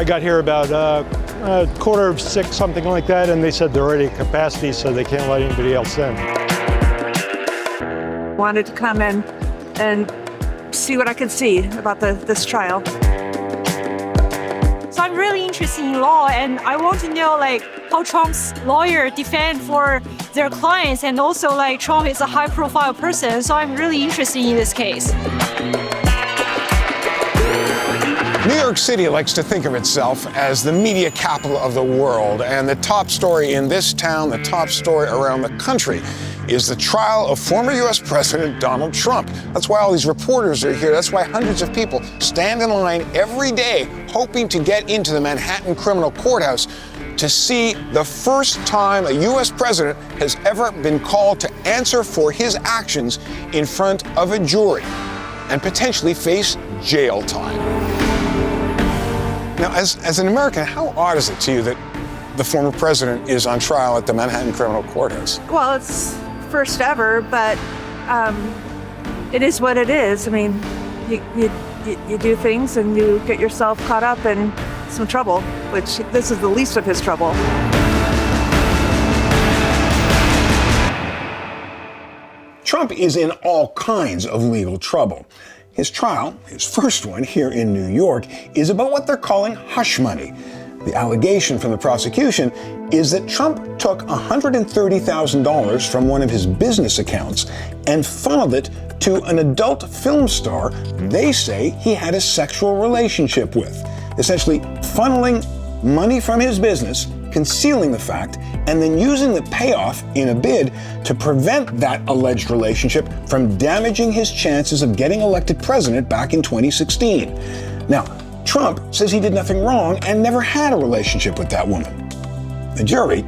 I got here about 5:45, something like that, and they said they're already at capacity, so they can't let anybody else in. Wanted to come in and see what I could see about this trial. So I'm really interested in law, and I want to know how Trump's lawyer defend for their clients, and also Trump is a high-profile person, so I'm really interested in this case. New York City likes to think of itself as the media capital of the world, and the top story in this town, the top story around the country, is the trial of former U.S. President Donald Trump. That's why all these reporters are here. That's why hundreds of people stand in line every day hoping to get into the Manhattan Criminal Courthouse to see the first time a U.S. president has ever been called to answer for his actions in front of a jury and potentially face jail time. Now, as an American, how odd is it to you that the former president is on trial at the Manhattan Criminal Courthouse? Well, it's first ever, but it is what it is. I mean, you do things and you get yourself caught up in some trouble, which this is the least of his trouble. Trump is in all kinds of legal trouble. His trial, his first one here in New York, is about what they're calling hush money. The allegation from the prosecution is that Trump took $130,000 from one of his business accounts and funneled it to an adult film star they say he had a sexual relationship with, essentially funneling money from his business, concealing the fact, and then using the payoff in a bid to prevent that alleged relationship from damaging his chances of getting elected president back in 2016. Now, Trump says he did nothing wrong and never had a relationship with that woman. The jury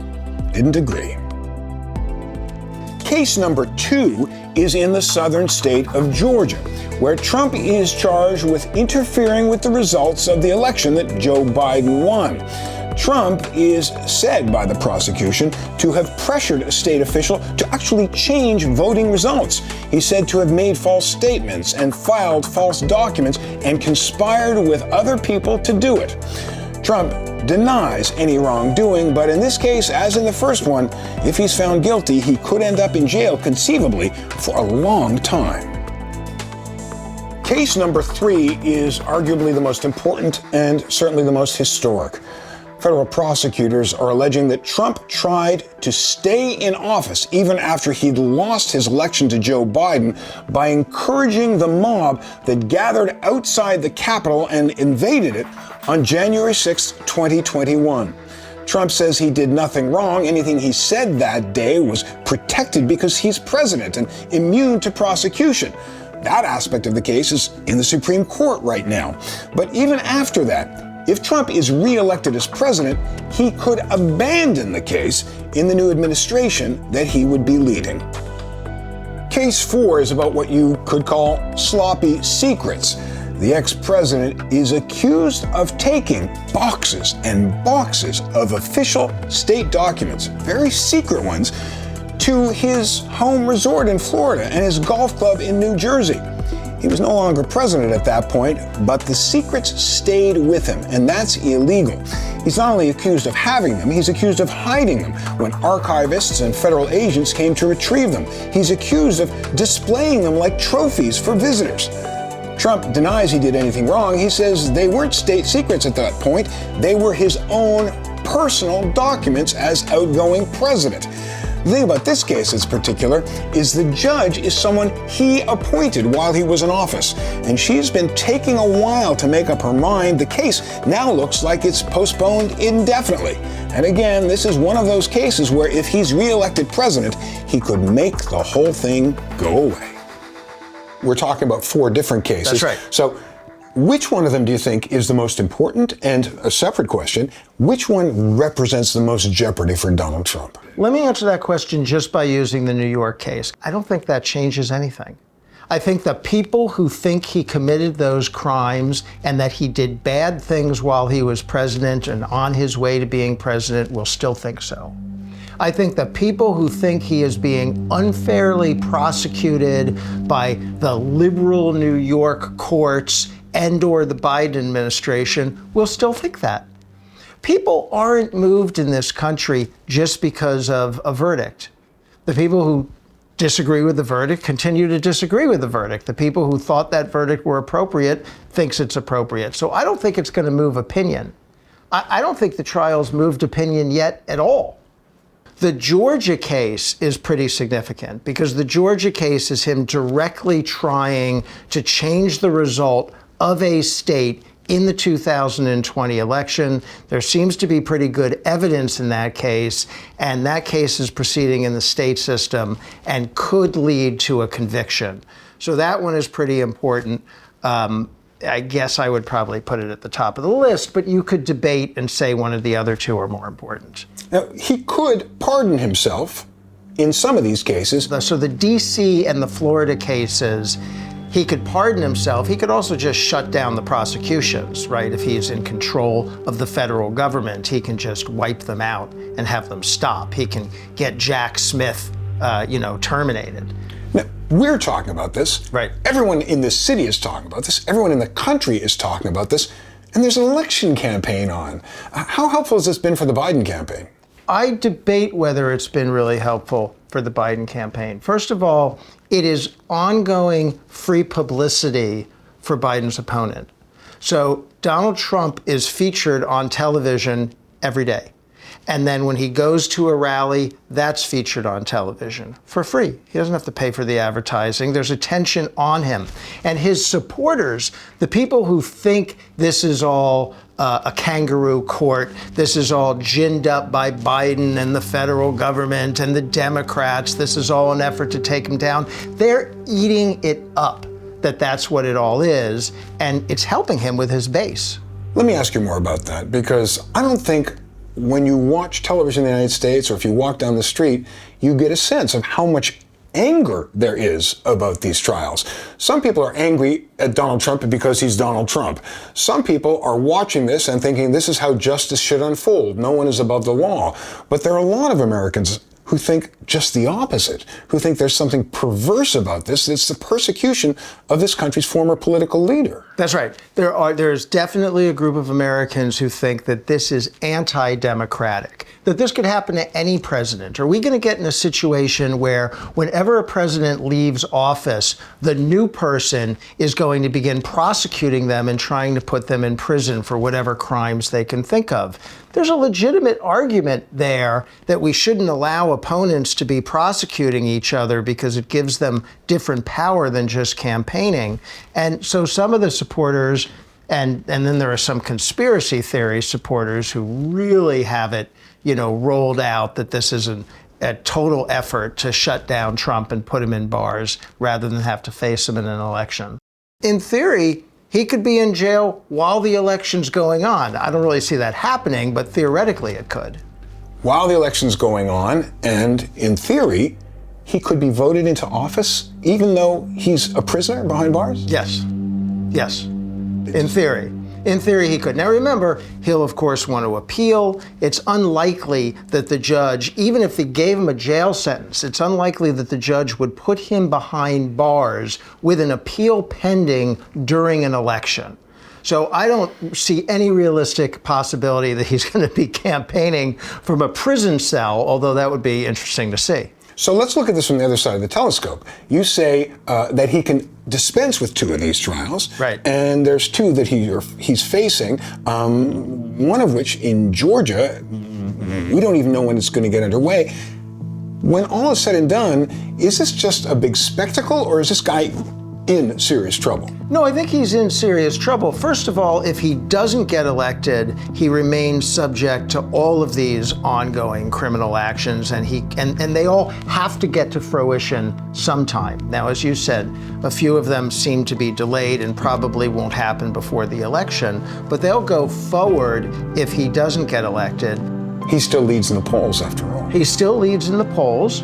didn't agree. Case number 2 is in the southern state of Georgia, where Trump is charged with interfering with the results of the election that Joe Biden won. Trump is said by the prosecution to have pressured a state official to actually change voting results. He's said to have made false statements and filed false documents and conspired with other people to do it. Trump denies any wrongdoing, but in this case, as in the first one, if he's found guilty, he could end up in jail conceivably for a long time. Case number 3 is arguably the most important and certainly the most historic. Federal prosecutors are alleging that Trump tried to stay in office even after he'd lost his election to Joe Biden by encouraging the mob that gathered outside the Capitol and invaded it on January 6, 2021. Trump says he did nothing wrong. Anything he said that day was protected because he's president and immune to prosecution. That aspect of the case is in the Supreme Court right now. But even after that, if Trump is re-elected as president, he could abandon the case in the new administration that he would be leading. Case 4 is about what you could call sloppy secrets. The ex-president is accused of taking boxes and boxes of official state documents, very secret ones, to his home resort in Florida and his golf club in New Jersey. He was no longer president at that point, but the secrets stayed with him, and that's illegal. He's not only accused of having them, he's accused of hiding them when archivists and federal agents came to retrieve them. He's accused of displaying them like trophies for visitors. Trump denies he did anything wrong. He says they weren't state secrets at that point. They were his own personal documents as outgoing president. The thing about this case in particular is the judge is someone he appointed while he was in office, and she's been taking a while to make up her mind. The case now looks like it's postponed indefinitely. And again, this is one of those cases where if he's re-elected president, he could make the whole thing go away. We're talking about 4 different cases. That's right. So which one of them do you think is the most important? And a separate question, which one represents the most jeopardy for Donald Trump? Let me answer that question just by using the New York case. I don't think that changes anything. I think the people who think he committed those crimes and that he did bad things while he was president and on his way to being president will still think so. I think the people who think he is being unfairly prosecuted by the liberal New York courts and or the Biden administration will still think that. People aren't moved in this country just because of a verdict. The people who disagree with the verdict continue to disagree with the verdict. The people who thought that verdict were appropriate thinks it's appropriate. So I don't think it's going to move opinion. I don't think the trial's moved opinion yet at all. The Georgia case is pretty significant because the Georgia case is him directly trying to change the result of a state in the 2020 election. There seems to be pretty good evidence in that case, and that case is proceeding in the state system and could lead to a conviction. So that one is pretty important. I guess I would probably put it at the top of the list, but you could debate and say one of the other two are more important. Now, he could pardon himself in some of these cases. So the DC and the Florida cases, he could pardon himself. He could also just shut down the prosecutions, right? If he's in control of the federal government, he can just wipe them out and have them stop. He can get Jack Smith, terminated. Now, we're talking about this. Right. Everyone in this city is talking about this. Everyone in the country is talking about this. And there's an election campaign on. How helpful has this been for the Biden campaign? I debate whether it's been really helpful for the Biden campaign. First of all, it is ongoing free publicity for Biden's opponent. So Donald Trump is featured on television every day. And then when he goes to a rally, that's featured on television for free. He doesn't have to pay for the advertising. There's attention on him. And his supporters, the people who think this is all a kangaroo court, this is all ginned up by Biden and the federal government and the Democrats, this is all an effort to take him down, they're eating it up, that's what it all is. And it's helping him with his base. Let me ask you more about that, because I don't think when you watch television in the United States, or if you walk down the street, you get a sense of how much anger there is about these trials. Some people are angry at Donald Trump because he's Donald Trump. Some people are watching this and thinking this is how justice should unfold. No one is above the law. But there are a lot of Americans who think just the opposite, who think there's something perverse about this. It's the persecution of this country's former political leader. That's right. There's definitely a group of Americans who think that this is anti-democratic, that this could happen to any president. Are we going to get in a situation where whenever a president leaves office, the new person is going to begin prosecuting them and trying to put them in prison for whatever crimes they can think of? There's a legitimate argument there that we shouldn't allow opponents to be prosecuting each other because it gives them different power than just campaigning. And so some of the supporters, and then there are some conspiracy theory supporters who really have it, rolled out that this is a total effort to shut down Trump and put him in bars rather than have to face him in an election. In theory, he could be in jail while the election's going on. I don't really see that happening, but theoretically it could. While the election's going on, and in theory, he could be voted into office even though he's a prisoner behind bars? Yes. In theory. In theory, he could. Now remember, he'll of course want to appeal. It's unlikely that the judge, even if they gave him a jail sentence, it's unlikely that the judge would put him behind bars with an appeal pending during an election. So I don't see any realistic possibility that he's going to be campaigning from a prison cell, although that would be interesting to see. So let's look at this from the other side of the telescope. You say that he can dispense with two of these trials. Right. And there's two that he's facing, one of which in Georgia, we don't even know when it's going to get underway. When all is said and done, is this just a big spectacle, or is this guy in serious trouble? No, I think he's in serious trouble. First of all, if he doesn't get elected, he remains subject to all of these ongoing criminal actions, and they all have to get to fruition sometime. Now, as you said, a few of them seem to be delayed and probably won't happen before the election, but they'll go forward if he doesn't get elected. He still leads in the polls, after all. He still leads in the polls.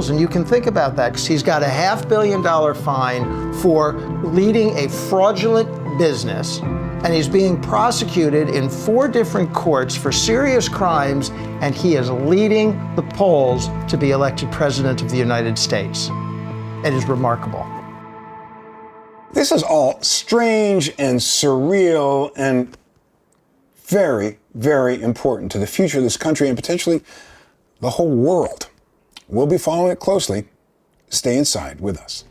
And you can think about that because he's got a $500 million fine for leading a fraudulent business. And he's being prosecuted in 4 different courts for serious crimes. And he is leading the polls to be elected president of the United States. It is remarkable. This is all strange and surreal and very, very important to the future of this country and potentially the whole world. We'll be following it closely. Stay inside with us.